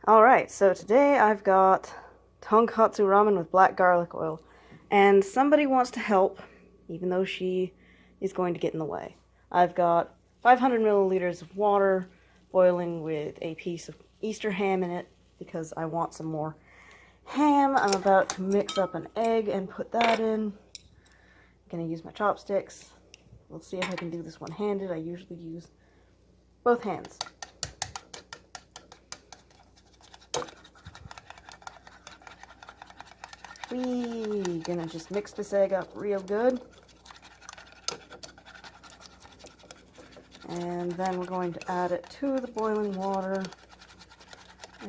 Alright, so today I've got Tonkotsu ramen with black garlic oil. And somebody wants to help, even though she is going to get in the way. I've got 500 milliliters of water boiling with a piece of Easter ham in it because I want some more ham. I'm about to mix up an egg and put that in. I'm going to use my chopsticks. We'll see if I can do this one-handed. I usually use both hands. We're gonna just mix this egg up real good. And then we're going to add it to the boiling water.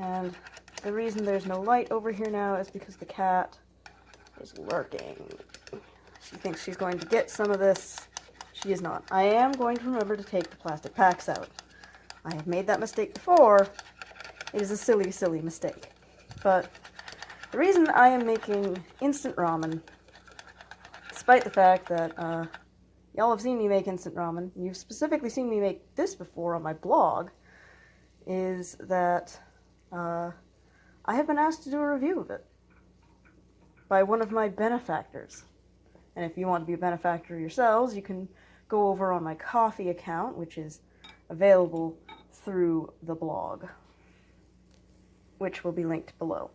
And the reason there's no light over here now is because the cat is lurking. She thinks she's going to get some of this. She is not. I am going to remember to take the plastic packs out. I have made that mistake before. It is a silly, silly mistake. But the reason I am making instant ramen, despite the fact that y'all have seen me make instant ramen, and you've specifically seen me make this before on my blog, is that I have been asked to do a review of it by one of my benefactors. And if you want to be a benefactor yourselves, you can go over on my Ko-fi account, which is available through the blog, which will be linked below.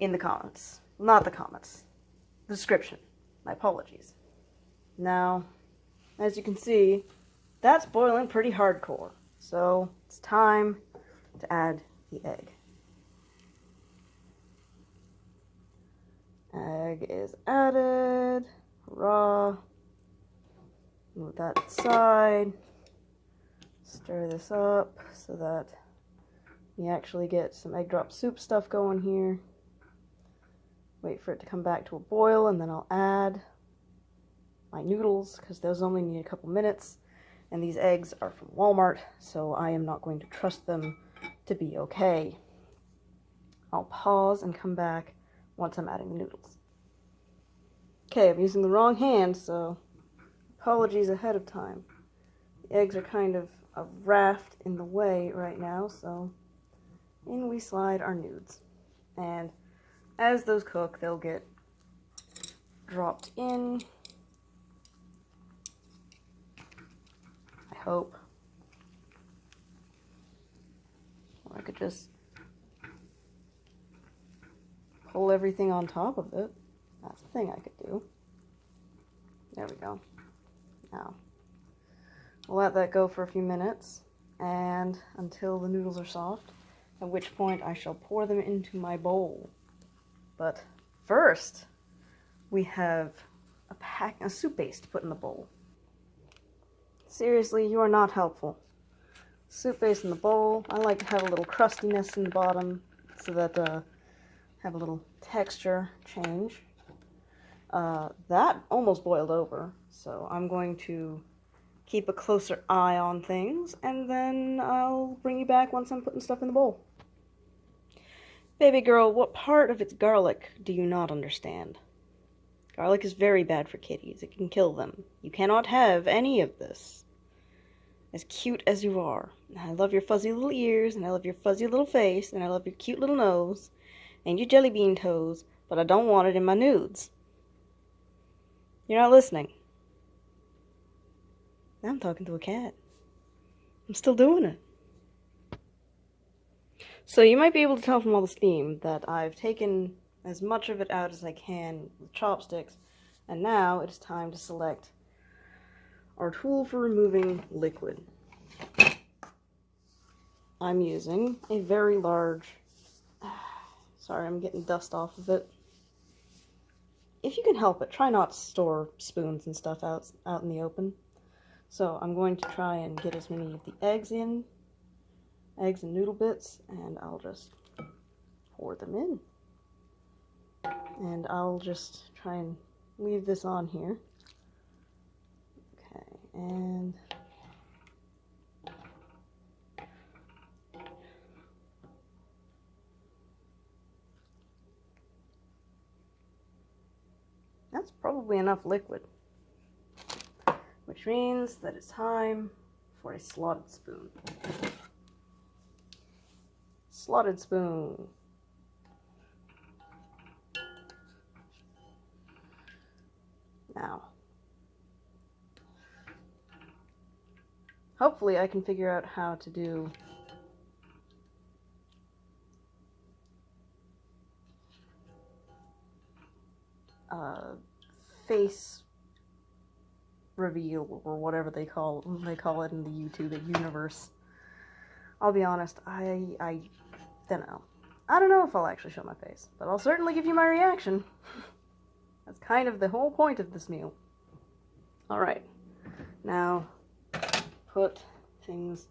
In the comments. Not the comments. The description. My apologies. Now, as you can see, that's boiling pretty hardcore. So, it's time to add the egg. Egg is added. Hurrah. Move that aside. Stir this up so that you actually get some egg drop soup stuff going here. Wait for it to come back to a boil, and then I'll add my noodles, because those only need a couple minutes. And these eggs are from Walmart, so I am not going to trust them to be okay. I'll pause and come back once I'm adding the noodles. Okay, I'm using the wrong hand, so apologies ahead of time. The eggs are kind of a raft in the way right now, so in we slide our nudes. And as those cook, they'll get dropped in. I hope. Or I could just pull everything on top of it. That's a thing I could do. There we go. Now, we'll let that go for a few minutes, and until the noodles are soft, at which point I shall pour them into my bowl. But first, we have a soup base to put in the bowl. Seriously, you are not helpful. Soup base in the bowl. I like to have a little crustiness in the bottom so that have a little texture change. That almost boiled over, so I'm going to keep a closer eye on things, and then I'll bring you back once I'm putting stuff in the bowl. Baby girl, what part of its garlic do you not understand? Garlic is very bad for kitties. It can kill them. You cannot have any of this. As cute as you are. I love your fuzzy little ears, and I love your fuzzy little face, and I love your cute little nose, and your jelly bean toes, but I don't want it in my nudes. You're not listening. I'm talking to a cat. I'm still doing it. So you might be able to tell from all the steam that I've taken as much of it out as I can with chopsticks, and now it is time to select our tool for removing liquid. I'm using a very large, sorry, I'm getting dust off of it. If you can help it, try not to store spoons and stuff out in the open. So I'm going to try and get as many of the eggs and noodle bits, and I'll just pour them in. And I'll just try and leave this on here. Okay, and that's probably enough liquid, which means that it's time for a slotted spoon. slotted spoon. Now, hopefully I can figure out how to do face reveal or whatever they call it in the YouTube universe. I'll be honest, I don't know. I don't know if I'll actually show my face, but I'll certainly give you my reaction. That's kind of the whole point of this meal. Alright, now put things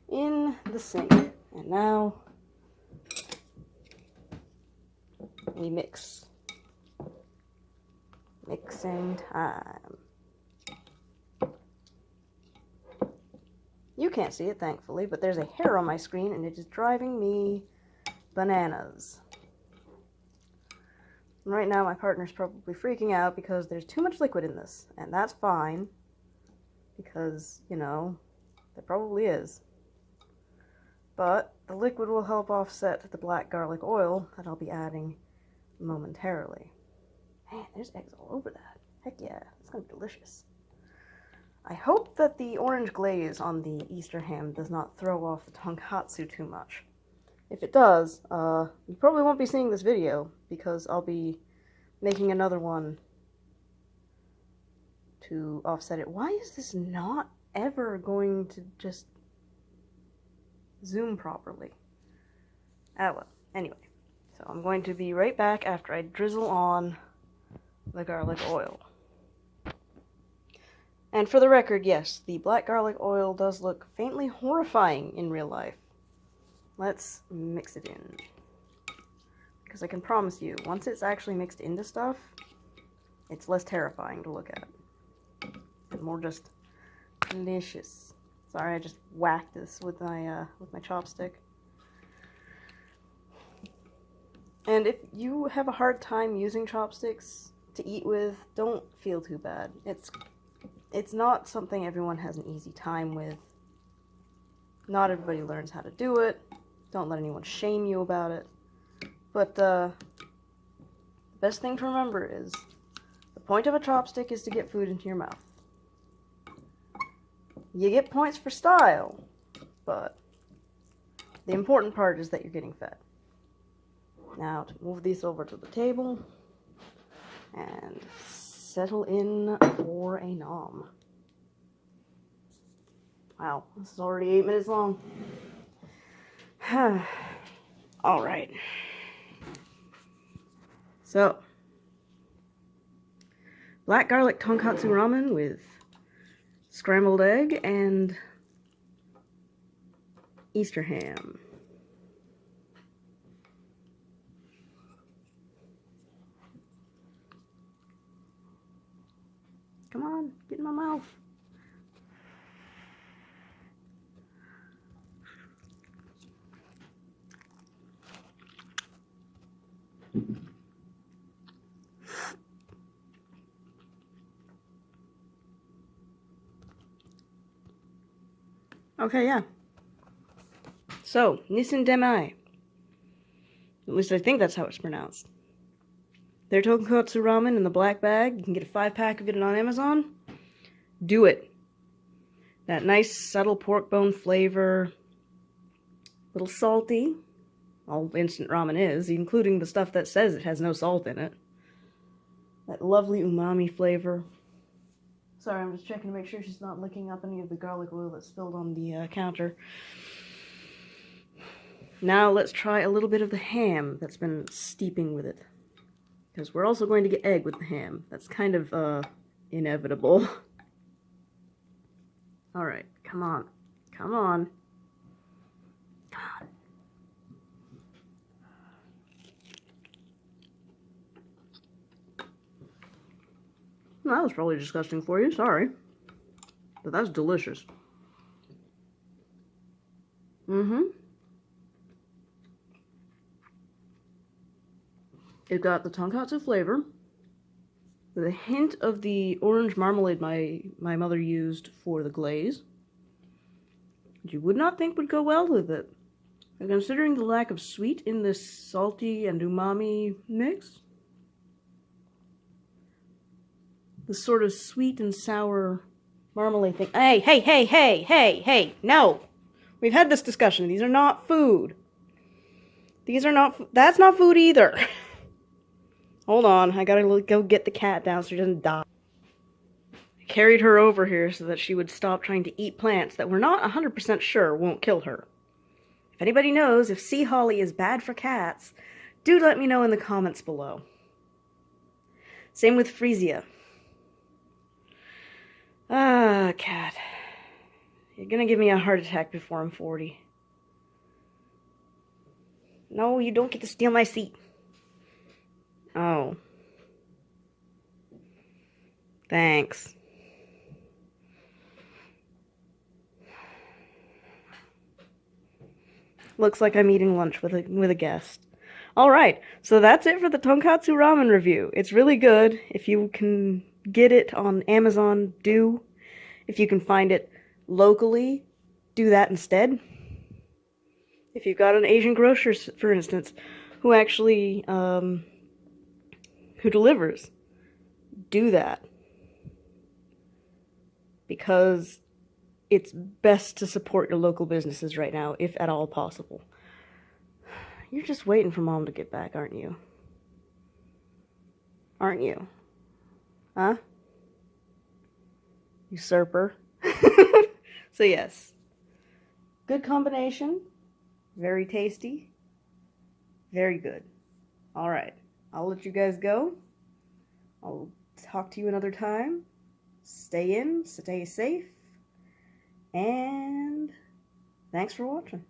in the sink, and now we mix. Mixing time. You can't see it, thankfully, but there's a hair on my screen, and it is driving me bananas. And right now, my partner's probably freaking out because there's too much liquid in this, and that's fine, because, you know, there probably is. But the liquid will help offset the black garlic oil that I'll be adding momentarily. Man, there's eggs all over that. Heck yeah, it's gonna be delicious. I hope that the orange glaze on the Easter ham does not throw off the tonkotsu too much. If it does, you probably won't be seeing this video, because I'll be making another one to offset it. Why is this not ever going to just zoom properly? Ah well, anyway. So I'm going to be right back after I drizzle on the garlic oil. And for the record, yes, the black garlic oil does look faintly horrifying in real life. Let's mix it in. Because I can promise you, once it's actually mixed into stuff, it's less terrifying to look at. And more just delicious. Sorry, I just whacked this with my chopstick. And if you have a hard time using chopsticks to eat with, don't feel too bad. It's not something everyone has an easy time with. Not everybody learns how to do it. Don't let anyone shame you about it. But the best thing to remember is the point of a chopstick is to get food into your mouth. You get points for style, but the important part is that you're getting fed. Now to move these over to the table and settle in for a nom. Wow, this is already 8 minutes long. Alright. So, black garlic tonkotsu ramen with scrambled egg and Easter ham. Come on, get in my mouth. Okay, yeah. So, Nissin Demai. At least I think that's how it's pronounced. Their Tonkotsu ramen in the black bag. You can get a 5-pack of it on Amazon. Do it. That nice, subtle pork bone flavor. A little salty. All instant ramen is, including the stuff that says it has no salt in it. That lovely umami flavor. Sorry, I'm just checking to make sure she's not licking up any of the garlic oil that spilled on the counter. Now let's try a little bit of the ham that's been steeping with it. Because we're also going to get egg with the ham. That's kind of, inevitable. Alright, come on. Come on. Come on. That was probably disgusting for you, sorry. But that's delicious. It got the tonkotsu flavor, with a hint of the orange marmalade my mother used for the glaze, which you would not think would go well with it. And considering the lack of sweet in this salty and umami mix, the sort of sweet and sour marmalade thing. Hey, no! We've had this discussion. These are not food. These are not, that's not food either. Hold on, I gotta go get the cat down so she doesn't die. I carried her over here so that she would stop trying to eat plants that we're not 100% sure won't kill her. If anybody knows if sea holly is bad for cats, do let me know in the comments below. Same with freesia. Ah, cat. You're gonna give me a heart attack before I'm 40. No, you don't get to steal my seat. Oh. Thanks. Looks like I'm eating lunch with a guest. Alright, so that's it for the Tonkotsu ramen review. It's really good. If you can get it on Amazon, do. If you can find it locally, do that instead. If you've got an Asian grocer, for instance, who actually, who delivers, do that. Because it's best to support your local businesses right now, if at all possible. You're just waiting for Mom to get back, aren't you? Aren't you? Huh? Usurper. So yes. Good combination. Very tasty. Very good. Alright. I'll let you guys go. I'll talk to you another time. Stay in, stay safe, and thanks for watching.